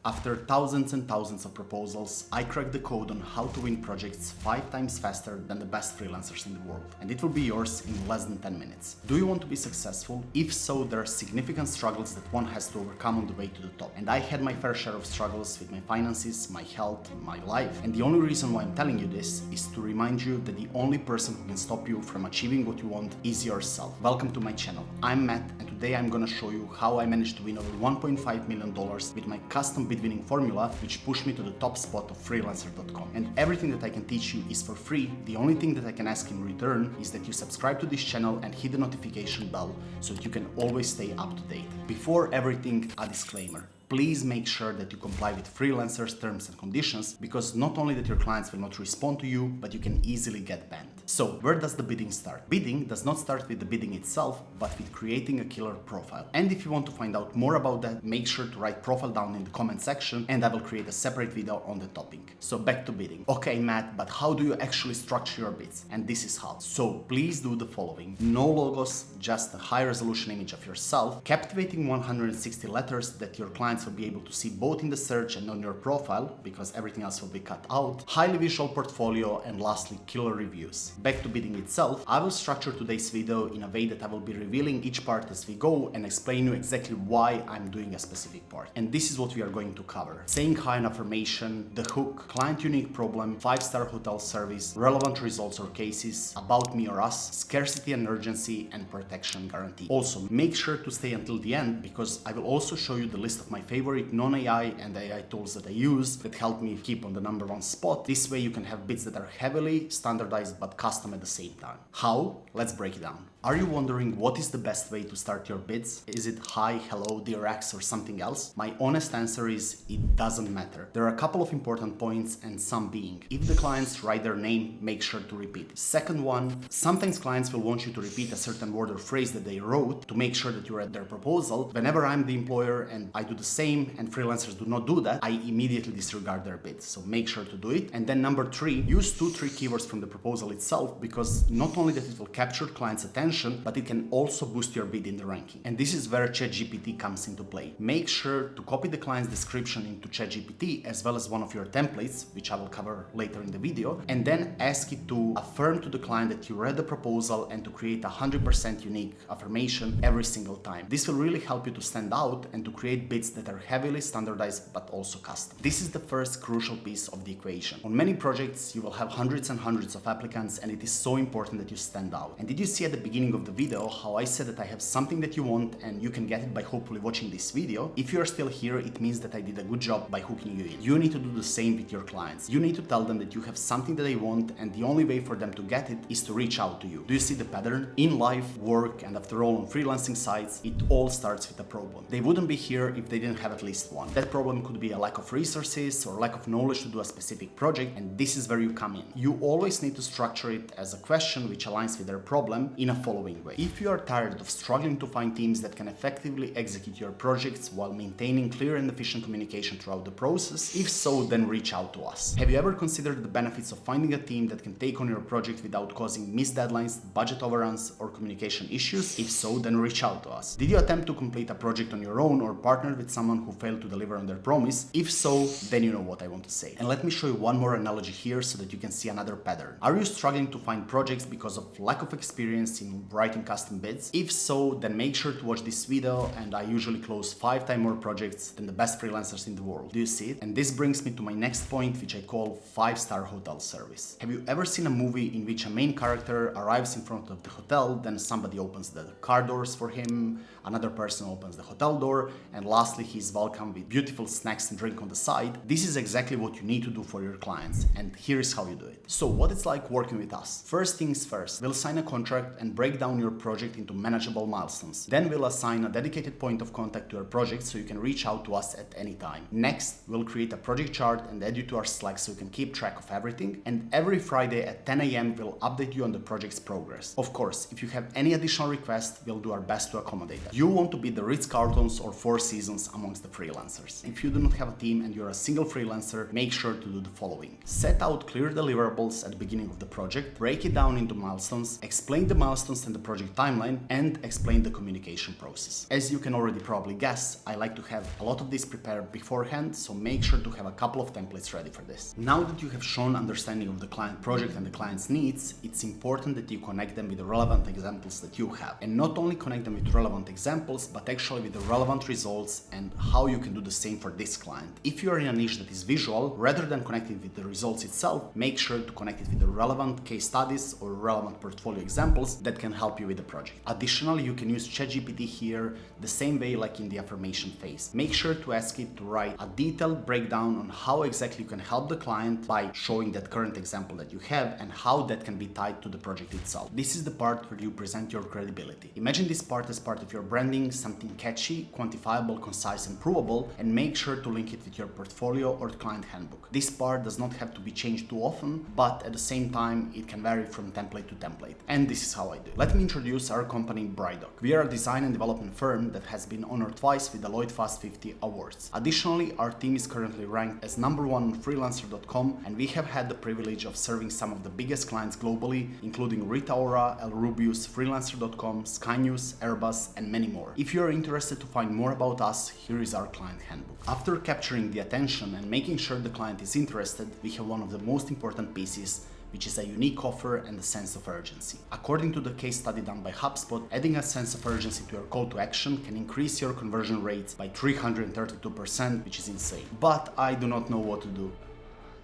After thousands and thousands of proposals, I cracked the code on how to win projects 5 times faster than the best freelancers in the world. And it will be yours in less than 10 minutes. Do you want to be successful? If so, there are significant struggles that one has to overcome on the way to the top. And I had my fair share of struggles with my finances, my health, my life. And the only reason why I'm telling you this is to remind you that the only person who can stop you from achieving what you want is yourself. Welcome to my channel. I'm Matt, and today I'm gonna show you how I managed to win over $1.5 million with my custom bid winning formula, which pushed me to the top spot of freelancer.com. And everything that I can teach you is for free. The only thing that I can ask in return is that you subscribe to this channel and hit the notification bell so that you can always stay up to date. Before everything, a disclaimer. Please make sure that you comply with freelancers' terms and conditions, because not only that your clients will not respond to you, but you can easily get banned. So where does the bidding start? Bidding does not start with the bidding itself, but with creating a killer profile. And if you want to find out more about that, make sure to write profile down in the comment section and I will create a separate video on the topic. So back to bidding. Okay, Matt, but how do you actually structure your bids? And this is how. So please do the following. No logos, just a high resolution image of yourself, captivating 160 letters that your clients will be able to see both in the search and on your profile, because everything else will be cut out, highly visual portfolio, and lastly, killer reviews. Back to bidding itself, I will structure today's video in a way that I will be revealing each part as we go and explain you exactly why I'm doing a specific part. And this is what we are going to cover. Saying hi and affirmation, the hook, client unique problem, 5-star hotel service, relevant results or cases, about me or us, scarcity and urgency, and protection guarantee. Also, make sure to stay until the end, because I will also show you the list of my favorite non-AI and AI tools that I use that help me keep on the #1 spot. This way you can have bids that are heavily standardized but custom at the same time. How? Let's break it down. Are you wondering what is the best way to start your bids? Is it hi, hello, dear X, or something else? My honest answer is it doesn't matter. There are a couple of important points, and some being: if the clients write their name, make sure to repeat. Second one, sometimes clients will want you to repeat a certain word or phrase that they wrote to make sure that you read their proposal. Whenever I'm the employer and I do the same and freelancers do not do that, I immediately disregard their bids. So make sure to do it. And then number 3, use 2-3 keywords from the proposal itself, because not only that it will capture clients' attention, but it can also boost your bid in the ranking. And this is where ChatGPT comes into play. Make sure to copy the client's description into ChatGPT as well as one of your templates, which I will cover later in the video, and then ask it to affirm to the client that you read the proposal and to create a 100% unique affirmation every single time. This will really help you to stand out and to create bids that are heavily standardized but also custom. This is the first crucial piece of the equation. On many projects, you will have hundreds and hundreds of applicants, and it is so important that you stand out. And did you see at the beginning of the video how I said that I have something that you want and you can get it by hopefully watching this video? If you are still here, it means that I did a good job by hooking you in. You need to do the same with your clients. You need to tell them that you have something that they want, and the only way for them to get it is to reach out to you. Do you see the pattern? In life, work, and after all on freelancing sites, it all starts with a problem. They wouldn't be here if they didn't have at least one. That problem could be a lack of resources or lack of knowledge to do a specific project, and this is where you come in. You always need to structure it as a question which aligns with their problem in a following way. If you are tired of struggling to find teams that can effectively execute your projects while maintaining clear and efficient communication throughout the process, if so, then reach out to us. Have you ever considered the benefits of finding a team that can take on your project without causing missed deadlines, budget overruns, or communication issues? If so, then reach out to us. Did you attempt to complete a project on your own or partner with someone who failed to deliver on their promise? If so, then you know what I want to say. And let me show you one more analogy here so that you can see another pattern. Are you struggling to find projects because of lack of experience in writing custom bids? If so, then make sure to watch this video, and I usually close 5 times more projects than the best freelancers in the world. Do you see it? And this brings me to my next point, which I call 5-star hotel service. Have you ever seen a movie in which a main character arrives in front of the hotel, then somebody opens the car doors for him, another person opens the hotel door, and lastly he's welcomed with beautiful snacks and drink on the side? This is exactly what you need to do for your clients, and here is how you do it. So what it's like working with us. First things first, we'll sign a contract and break down your project into manageable milestones. Then we'll assign a dedicated point of contact to your project so you can reach out to us at any time. Next, we'll create a project chart and add you to our Slack so you can keep track of everything. And every Friday at 10 a.m. we'll update you on the project's progress. Of course, if you have any additional requests, we'll do our best to accommodate that. You want to be the Ritz-Carltons or Four Seasons amongst the freelancers. If you do not have a team and you're a single freelancer, make sure to do the following. Set out clear deliverables at the beginning of the project, break it down into milestones, explain the milestones milestones and the project timeline, and explain the communication process. As you can already probably guess, I like to have a lot of this prepared beforehand, so make sure to have a couple of templates ready for this. Now that you have shown understanding of the client project and the client's needs, it's important that you connect them with the relevant examples that you have. And not only connect them with relevant examples, but actually with the relevant results and how you can do the same for this client. If you are in a niche that is visual, rather than connecting with the results itself, make sure to connect it with the relevant case studies or relevant portfolio examples that can help you with the project. Additionally, you can use ChatGPT here the same way like in the affirmation phase. Make sure to ask it to write a detailed breakdown on how exactly you can help the client by showing that current example that you have and how that can be tied to the project itself. This is the part where you present your credibility. Imagine this part as part of your branding, something catchy, quantifiable, concise and provable, and make sure to link it with your portfolio or client handbook. This part does not have to be changed too often, but at the same time it can vary from template to template. And this is how I do it. Let me introduce our company Brydoc. We are a design and development firm that has been honored twice with the Deloitte Fast 50 awards. Additionally, our team is currently ranked as #1 on freelancer.com, and we have had the privilege of serving some of the biggest clients globally, including Rita Ora, El Rubius, freelancer.com, Sky News, Airbus, and many more. If you are interested to find more about us, here is our client handbook. After capturing the attention and making sure the client is interested, we have one of the most important pieces, which is a unique offer and a sense of urgency. According to the case study done by HubSpot, adding a sense of urgency to your call to action can increase your conversion rates by 332%, which is insane. But I do not know what to do.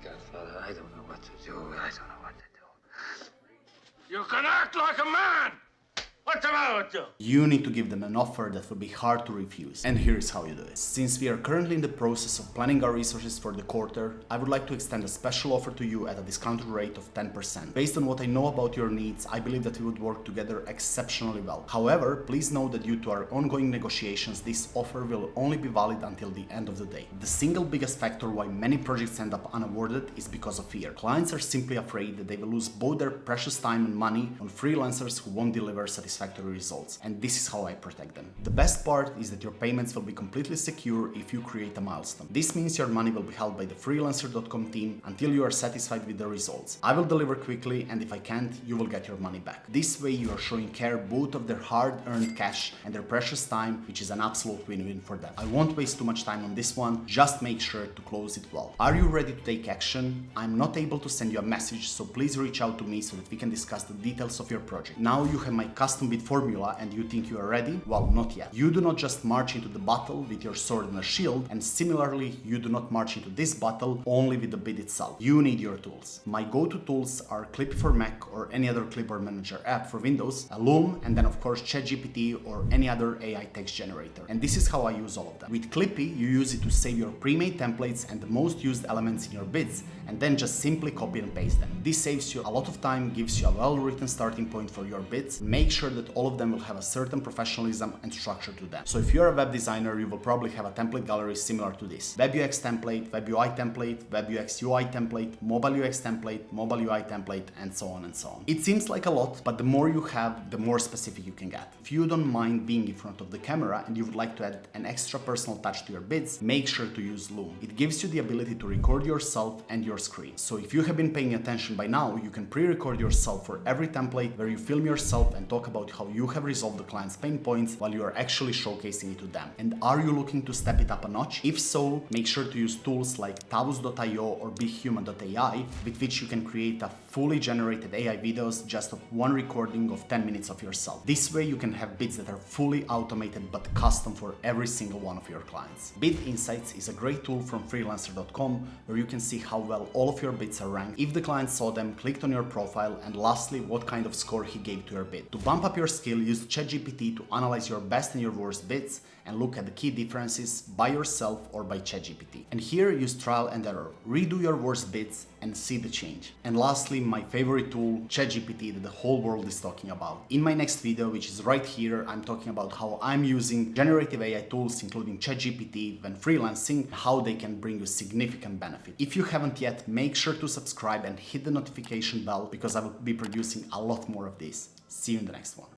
Godfather, I don't know what to do. I don't know what to do. You can act like a man! What's the matter with you? You need to give them an offer that will be hard to refuse. And here is how you do it. Since we are currently in the process of planning our resources for the quarter, I would like to extend a special offer to you at a discounted rate of 10%. Based on what I know about your needs, I believe that we would work together exceptionally well. However, please know that due to our ongoing negotiations, this offer will only be valid until the end of the day. The single biggest factor why many projects end up unawarded is because of fear. Clients are simply afraid that they will lose both their precious time and money on freelancers who won't deliver satisfactory results, and this is how I protect them. The best part is that your payments will be completely secure if you create a milestone. This means your money will be held by the freelancer.com team until you are satisfied with the results. I will deliver quickly, and if I can't, you will get your money back. This way you are showing care both of their hard-earned cash and their precious time, which is an absolute win-win for them. I won't waste too much time on this one, just make sure to close it well. Are you ready to take action? I'm not able to send you a message, so please reach out to me so that we can discuss the details of your project. Now you have my custom bid formula and you think you are ready? Well, not yet. You do not just march into the battle with your sword and a shield, and similarly, you do not march into this battle only with the bid itself. You need your tools. My go-to tools are Clippy for Mac or any other clipboard manager app for Windows, Loom, and then of course ChatGPT or any other AI text generator. And this is how I use all of them. With Clippy, you use it to save your pre-made templates and the most used elements in your bids, and then just simply copy and paste them. This saves you a lot of time, gives you a well-written starting point for your bids. Make sure that all of them will have a certain professionalism and structure to them. So if you're a web designer, you will probably have a template gallery similar to this. Web UX template, Web UI template, Web UX UI template, Mobile UX template, Mobile UI template, and so on and so on. It seems like a lot, but the more you have, the more specific you can get. If you don't mind being in front of the camera and you would like to add an extra personal touch to your bids, make sure to use Loom. It gives you the ability to record yourself and your screen. So if you have been paying attention by now, you can pre-record yourself for every template where you film yourself and talk about how you have resolved the client's pain points while you are actually showcasing it to them. And are you looking to step it up a notch? If so, make sure to use tools like Tavus.io or BigHuman.ai, with which you can create a fully generated AI videos just of one recording of 10 minutes of yourself. This way you can have bids that are fully automated but custom for every single one of your clients. Bid Insights is a great tool from freelancer.com where you can see how well all of your bids are ranked, if the client saw them, clicked on your profile, and lastly, what kind of score he gave to your bid. To bump up your skill, use ChatGPT to analyze your best and your worst bids and look at the key differences by yourself or by ChatGPT. And here use trial and error. Redo your worst bids and see the change. And lastly, my favorite tool, ChatGPT, that the whole world is talking about. In my next video, which is right here, I'm talking about how I'm using generative AI tools, including ChatGPT, when freelancing, how they can bring you significant benefit. If you haven't yet, make sure to subscribe and hit the notification bell because I will be producing a lot more of this. See you in the next one.